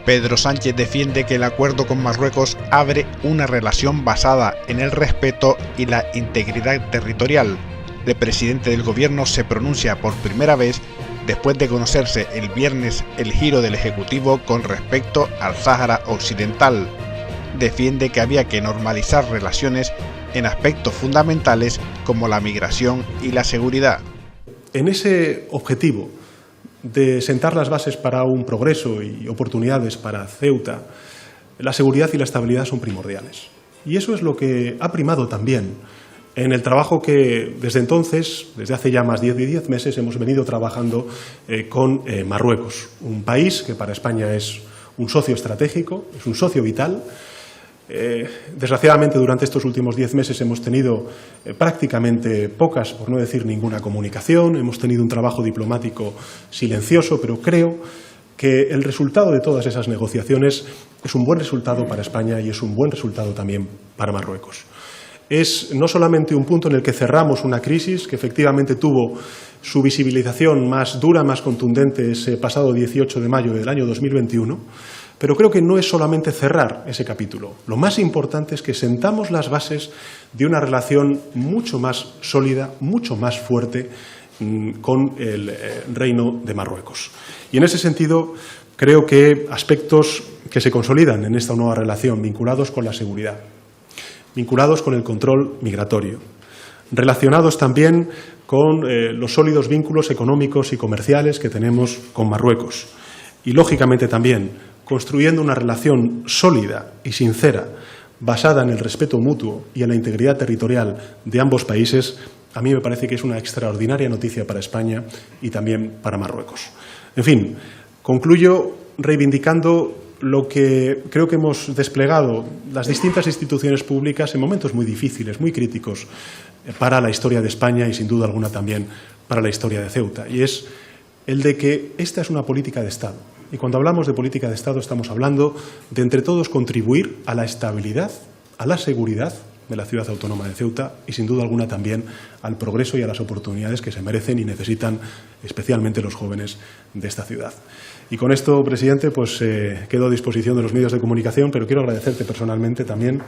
Pedro Sánchez defiende que el acuerdo con Marruecos abre una relación basada en el respeto y la integridad territorial. El presidente del gobierno se pronuncia por primera vez después de conocerse el viernes el giro del Ejecutivo con respecto al Sáhara Occidental. Defiende que había que normalizar relaciones en aspectos fundamentales como la migración y la seguridad. En ese objetivo de sentar las bases para un progreso y oportunidades para Ceuta, la seguridad y la estabilidad son primordiales. Y eso es lo que ha primado también en el trabajo que desde entonces, desde hace ya más de 10 meses, hemos venido trabajando con Marruecos, un país que para España es un socio estratégico, es un socio vital. Desgraciadamente, durante estos últimos 10 meses hemos tenido prácticamente pocas, por no decir ninguna, comunicación. Hemos tenido un trabajo diplomático silencioso, pero creo que el resultado de todas esas negociaciones es un buen resultado para España y es un buen resultado también para Marruecos. Es no solamente un punto en el que cerramos una crisis que efectivamente tuvo su visibilización más dura, más contundente ese pasado 18 de mayo del año 2021, pero creo que no es solamente cerrar ese capítulo. Lo más importante es que sentamos las bases de una relación mucho más sólida, mucho más fuerte con el Reino de Marruecos. Y en ese sentido, creo que aspectos que se consolidan en esta nueva relación, vinculados con la seguridad, vinculados con el control migratorio, relacionados también con los sólidos vínculos económicos y comerciales que tenemos con Marruecos y, lógicamente, también construyendo una relación sólida y sincera basada en el respeto mutuo y en la integridad territorial de ambos países. A mí me parece que es una extraordinaria noticia para España y también para Marruecos. En fin, concluyo reivindicando lo que creo que hemos desplegado las distintas instituciones públicas en momentos muy difíciles, muy críticos para la historia de España y, sin duda alguna, también para la historia de Ceuta. Y es el de que esta es una política de Estado. Y cuando hablamos de política de Estado estamos hablando de, entre todos, contribuir a la estabilidad, a la seguridad de la ciudad autónoma de Ceuta y, sin duda alguna, también al progreso y a las oportunidades que se merecen y necesitan especialmente los jóvenes de esta ciudad. Y con esto, presidente, pues quedo a disposición de los medios de comunicación, pero quiero agradecerte personalmente también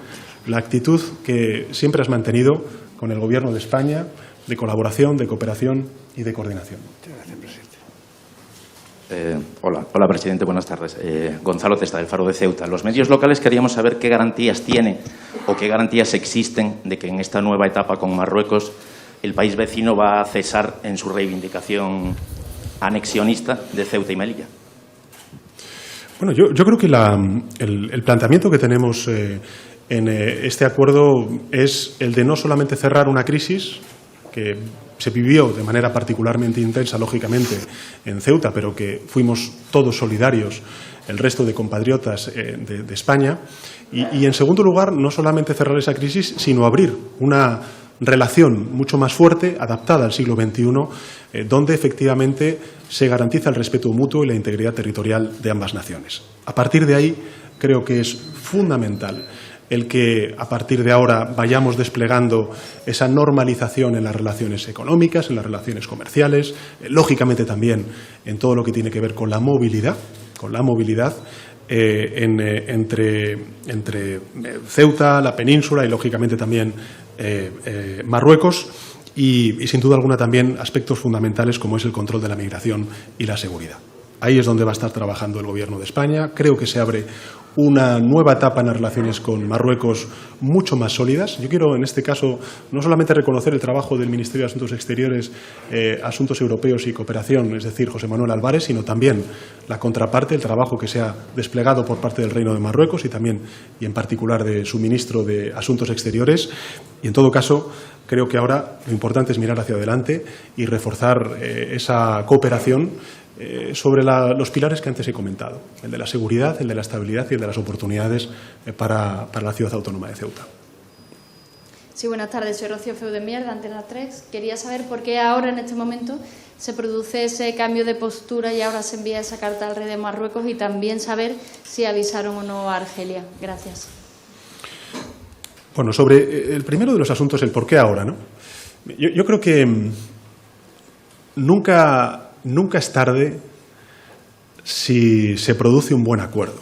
la actitud que siempre has mantenido con el Gobierno de España, de colaboración, de cooperación y de coordinación. Muchas gracias, presidente. Hola, presidente, buenas tardes. Gonzalo Testa, del Faro de Ceuta. Los medios locales queríamos saber qué garantías tiene o qué garantías existen de que en esta nueva etapa con Marruecos el país vecino va a cesar en su reivindicación anexionista de Ceuta y Melilla. Bueno, yo creo que el planteamiento que tenemos en este acuerdo es el de no solamente cerrar una crisis que se vivió de manera particularmente intensa, lógicamente, en Ceuta, pero que fuimos todos solidarios, el resto de compatriotas de España. Y, en segundo lugar, no solamente cerrar esa crisis, sino abrir una relación mucho más fuerte, adaptada al siglo XXI, donde efectivamente se garantiza el respeto mutuo y la integridad territorial de ambas naciones. A partir de ahí, creo que es fundamental el que a partir de ahora vayamos desplegando esa normalización en las relaciones económicas, en las relaciones comerciales, lógicamente también en todo lo que tiene que ver con la movilidad entre Ceuta, la península y lógicamente también Marruecos y sin duda alguna también aspectos fundamentales como es el control de la migración y la seguridad. Ahí es donde va a estar trabajando el Gobierno de España. Creo que se abre una nueva etapa en las relaciones con Marruecos mucho más sólidas. Yo quiero, en este caso, no solamente reconocer el trabajo del Ministerio de Asuntos Exteriores, Asuntos Europeos y Cooperación, es decir, José Manuel Álvarez, sino también la contraparte, el trabajo que se ha desplegado por parte del Reino de Marruecos y también, y en particular, de su ministro de Asuntos Exteriores. Y, en todo caso, creo que ahora lo importante es mirar hacia adelante y reforzar esa cooperación sobre los pilares que antes he comentado, el de la seguridad, el de la estabilidad y el de las oportunidades para la ciudad autónoma de Ceuta. Sí, buenas tardes. Soy Rocío Feudemier, de Antena 3. Quería saber por qué ahora, en este momento, se produce ese cambio de postura y ahora se envía esa carta al rey de Marruecos y también saber si avisaron o no a Argelia. Gracias. Bueno, sobre el primero de los asuntos, el por qué ahora, ¿no? Yo creo que nunca es tarde si se produce un buen acuerdo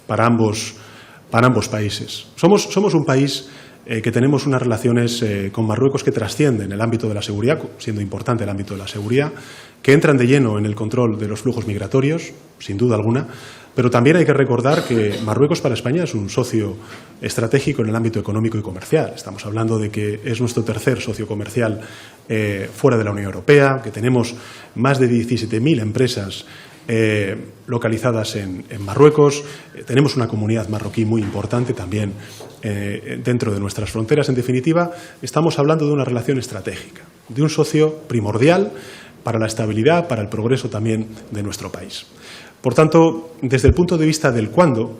para ambos países. Somos un país que tenemos unas relaciones con Marruecos que trascienden el ámbito de la seguridad, siendo importante el ámbito de la seguridad, que entran de lleno en el control de los flujos migratorios, sin duda alguna, pero también hay que recordar que Marruecos para España es un socio estratégico en el ámbito económico y comercial. Estamos hablando de que es nuestro tercer socio comercial fuera de la Unión Europea, que tenemos más de 17.000 empresas localizadas en Marruecos. Tenemos una comunidad marroquí muy importante también dentro de nuestras fronteras. En definitiva, estamos hablando de una relación estratégica, de un socio primordial para la estabilidad, para el progreso también de nuestro país. Por tanto, desde el punto de vista del cuándo,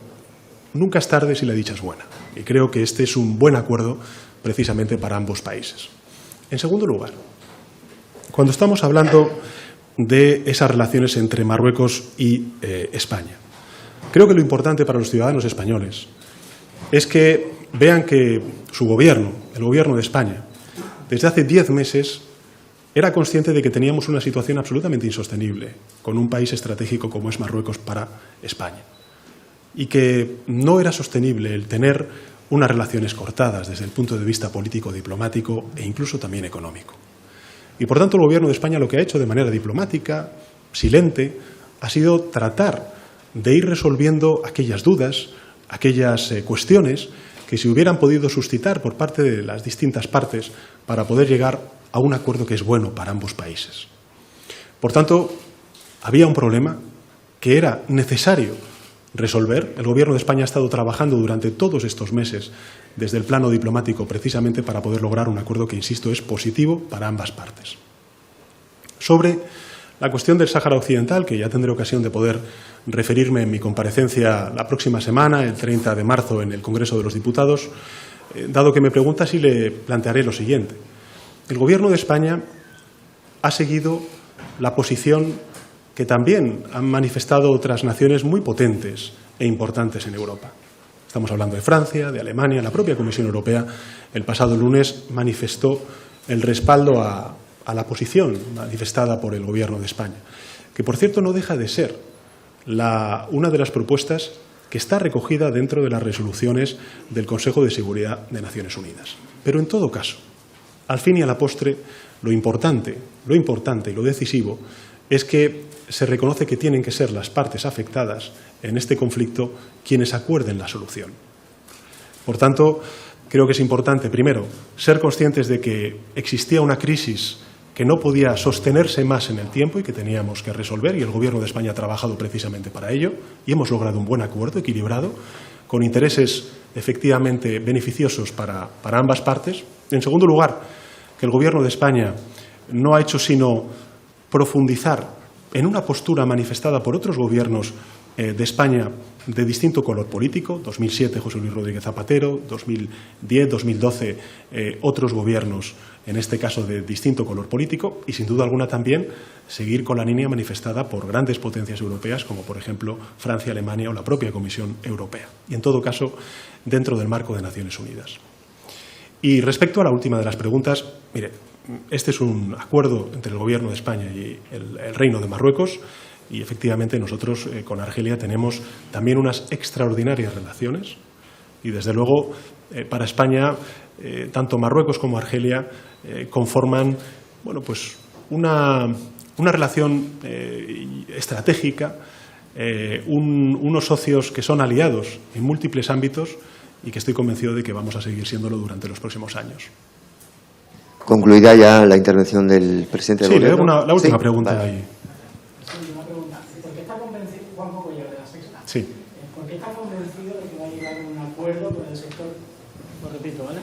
nunca es tarde si la dicha es buena. Y creo que este es un buen acuerdo precisamente para ambos países. En segundo lugar, cuando estamos hablando de esas relaciones entre Marruecos y España, creo que lo importante para los ciudadanos españoles es que vean que su gobierno, el gobierno de España, desde hace 10 meses era consciente de que teníamos una situación absolutamente insostenible con un país estratégico como es Marruecos para España y que no era sostenible el tener unas relaciones cortadas desde el punto de vista político, diplomático e incluso también económico. Y por tanto el Gobierno de España lo que ha hecho de manera diplomática, silente, ha sido tratar de ir resolviendo aquellas dudas, aquellas cuestiones que se hubieran podido suscitar por parte de las distintas partes para poder llegar a un acuerdo que es bueno para ambos países. Por tanto, había un problema que era necesario resolver. El Gobierno de España ha estado trabajando durante todos estos meses desde el plano diplomático precisamente para poder lograr un acuerdo que, insisto, es positivo para ambas partes. Sobre la cuestión del Sáhara Occidental, que ya tendré ocasión de poder referirme en mi comparecencia la próxima semana, el 30 de marzo, en el Congreso de los Diputados, dado que me pregunta, sí le plantearé lo siguiente. El Gobierno de España ha seguido la posición que también han manifestado otras naciones muy potentes e importantes en Europa. Estamos hablando de Francia, de Alemania. La propia Comisión Europea el pasado lunes manifestó el respaldo a la posición manifestada por el Gobierno de España, que por cierto no deja de ser una de las propuestas que está recogida dentro de las resoluciones del Consejo de Seguridad de Naciones Unidas. Pero en todo caso, al fin y a la postre, lo importante y lo decisivo es que se reconoce que tienen que ser las partes afectadas en este conflicto quienes acuerden la solución. Por tanto, creo que es importante, primero, ser conscientes de que existía una crisis que no podía sostenerse más en el tiempo y que teníamos que resolver, y el Gobierno de España ha trabajado precisamente para ello, y hemos logrado un buen acuerdo, equilibrado, con intereses efectivamente beneficiosos para ambas partes. En segundo lugar, que el Gobierno de España no ha hecho sino profundizar en una postura manifestada por otros gobiernos de España de distinto color político, 2007 José Luis Rodríguez Zapatero, 2010, 2012 otros gobiernos, en este caso de distinto color político, y sin duda alguna también seguir con la línea manifestada por grandes potencias europeas como por ejemplo Francia, Alemania o la propia Comisión Europea, y en todo caso dentro del marco de Naciones Unidas. Y respecto a la última de las preguntas, mire, este es un acuerdo entre el Gobierno de España y el Reino de Marruecos, y efectivamente nosotros con Argelia tenemos también unas extraordinarias relaciones, y desde luego para España tanto Marruecos como Argelia conforman una relación estratégica, unos socios que son aliados en múltiples ámbitos y que estoy convencido de que vamos a seguir siéndolo durante los próximos años. ¿Concluida ya la intervención del presidente del Gobierno? Sí, la última pregunta vale. ahí. ¿Por qué está convencido, Juanjo Cuéllar de La Sexta? Sí. ¿Por qué está convencido de que va a llegar a un acuerdo con el sector? Lo repito, ¿vale?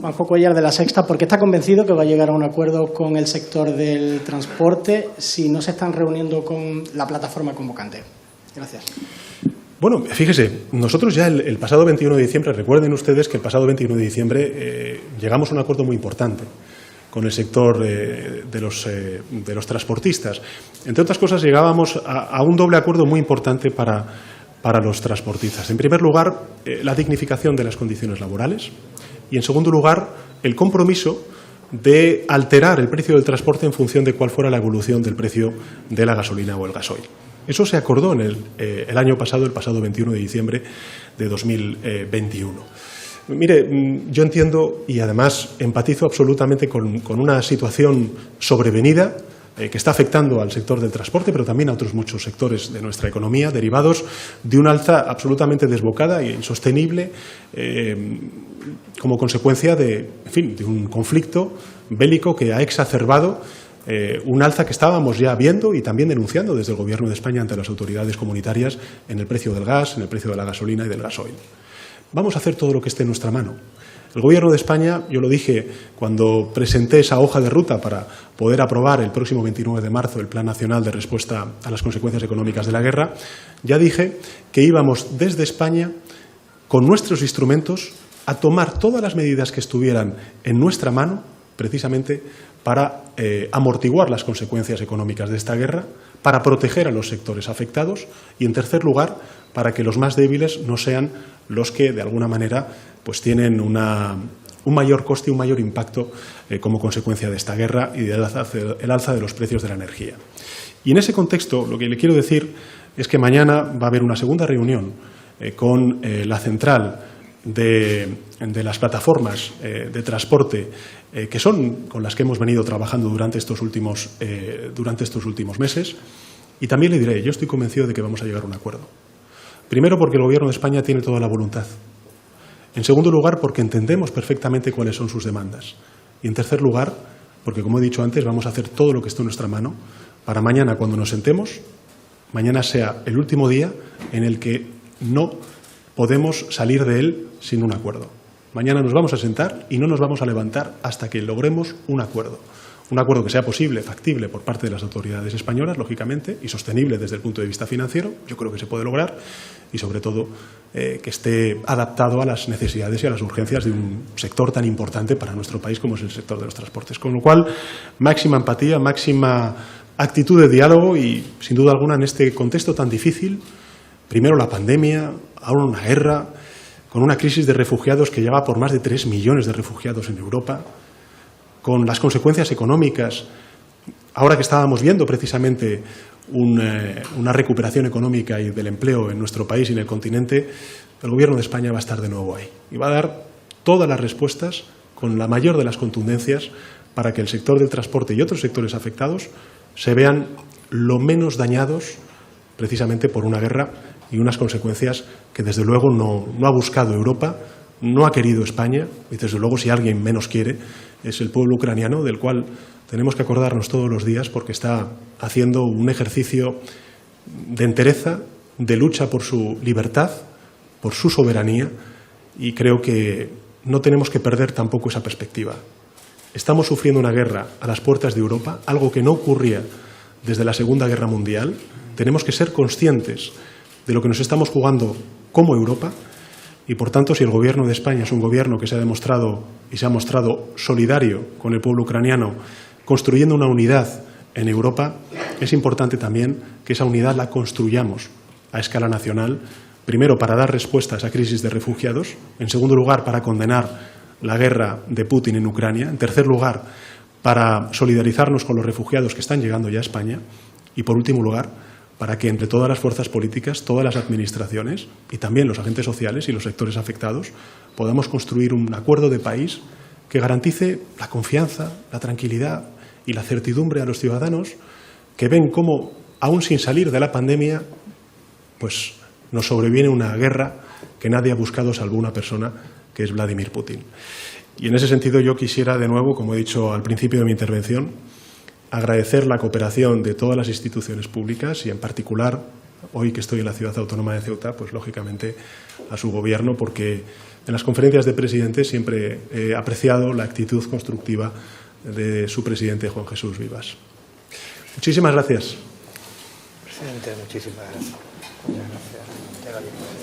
Juanjo Cuéllar de La Sexta, ¿por qué está convencido que va a llegar a un acuerdo con el sector del transporte si no se están reuniendo con la plataforma convocante? Gracias. Bueno, fíjese, nosotros ya el pasado 21 de diciembre, recuerden ustedes que el pasado 21 de diciembre llegamos a un acuerdo muy importante con el sector de los transportistas. Entre otras cosas, llegábamos a un doble acuerdo muy importante para los transportistas. En primer lugar, la dignificación de las condiciones laborales y, en segundo lugar, el compromiso de alterar el precio del transporte en función de cuál fuera la evolución del precio de la gasolina o el gasoil. Eso se acordó en el año pasado, el pasado 21 de diciembre de 2021. Mire, yo entiendo y además empatizo absolutamente con una situación sobrevenida que está afectando al sector del transporte, pero también a otros muchos sectores de nuestra economía, derivados de una alza absolutamente desbocada e insostenible como consecuencia de un conflicto bélico que ha exacerbado un alza que estábamos ya viendo y también denunciando desde el Gobierno de España ante las autoridades comunitarias en el precio del gas, en el precio de la gasolina y del gasoil. Vamos a hacer todo lo que esté en nuestra mano. El Gobierno de España, yo lo dije cuando presenté esa hoja de ruta para poder aprobar el próximo 29 de marzo el Plan Nacional de Respuesta a las Consecuencias Económicas de la Guerra, ya dije que íbamos desde España, con nuestros instrumentos, a tomar todas las medidas que estuvieran en nuestra mano, precisamente para amortiguar las consecuencias económicas de esta guerra, para proteger a los sectores afectados y, en tercer lugar, para que los más débiles no sean los que, de alguna manera, pues tienen un mayor coste y un mayor impacto como consecuencia de esta guerra y del alza de los precios de la energía. Y en ese contexto, lo que le quiero decir es que mañana va a haber una segunda reunión con la central de las plataformas de transporte que son con las que hemos venido trabajando durante estos últimos meses. Y también le diré, yo estoy convencido de que vamos a llegar a un acuerdo. Primero, porque el Gobierno de España tiene toda la voluntad. En segundo lugar, porque entendemos perfectamente cuáles son sus demandas. Y en tercer lugar, porque, como he dicho antes, vamos a hacer todo lo que esté en nuestra mano para mañana, cuando nos sentemos, mañana sea el último día en el que no podemos salir de él sin un acuerdo. Mañana nos vamos a sentar y no nos vamos a levantar hasta que logremos un acuerdo. Un acuerdo que sea posible, factible por parte de las autoridades españolas, lógicamente, y sostenible desde el punto de vista financiero. Yo creo que se puede lograr y, sobre todo, que esté adaptado a las necesidades y a las urgencias de un sector tan importante para nuestro país como es el sector de los transportes. Con lo cual, máxima empatía, máxima actitud de diálogo y, sin duda alguna, en este contexto tan difícil, primero la pandemia, ahora una guerra, con una crisis de refugiados que lleva por más de 3 millones de refugiados en Europa, con las consecuencias económicas, ahora que estábamos viendo precisamente una recuperación económica y del empleo en nuestro país y en el continente, el Gobierno de España va a estar de nuevo ahí y va a dar todas las respuestas con la mayor de las contundencias para que el sector del transporte y otros sectores afectados se vean lo menos dañados precisamente por una guerra y unas consecuencias que desde luego no ha buscado Europa, no ha querido España y desde luego si alguien menos quiere es el pueblo ucraniano, del cual tenemos que acordarnos todos los días porque está haciendo un ejercicio de entereza, de lucha por su libertad, por su soberanía, y creo que no tenemos que perder tampoco esa perspectiva. Estamos sufriendo una guerra a las puertas de Europa, algo que no ocurría desde la Segunda Guerra Mundial. Tenemos que ser conscientes de lo que nos estamos jugando como Europa. Y, por tanto, si el Gobierno de España es un gobierno que se ha demostrado y se ha mostrado solidario con el pueblo ucraniano, construyendo una unidad en Europa, es importante también que esa unidad la construyamos a escala nacional, primero para dar respuesta a esa crisis de refugiados, en segundo lugar para condenar la guerra de Putin en Ucrania, en tercer lugar para solidarizarnos con los refugiados que están llegando ya a España y, por último lugar, para que entre todas las fuerzas políticas, todas las administraciones y también los agentes sociales y los sectores afectados podamos construir un acuerdo de país que garantice la confianza, la tranquilidad y la certidumbre a los ciudadanos que ven cómo, aún sin salir de la pandemia, pues nos sobreviene una guerra que nadie ha buscado salvo una persona, que es Vladimir Putin. Y en ese sentido yo quisiera de nuevo, como he dicho al principio de mi intervención, agradecer la cooperación de todas las instituciones públicas y, en particular, hoy que estoy en la Ciudad Autónoma de Ceuta, pues lógicamente a su Gobierno, porque en las conferencias de presidentes siempre he apreciado la actitud constructiva de su presidente, Juan Jesús Vivas. Muchísimas gracias. Presidente, muchísimas gracias. Muchas gracias.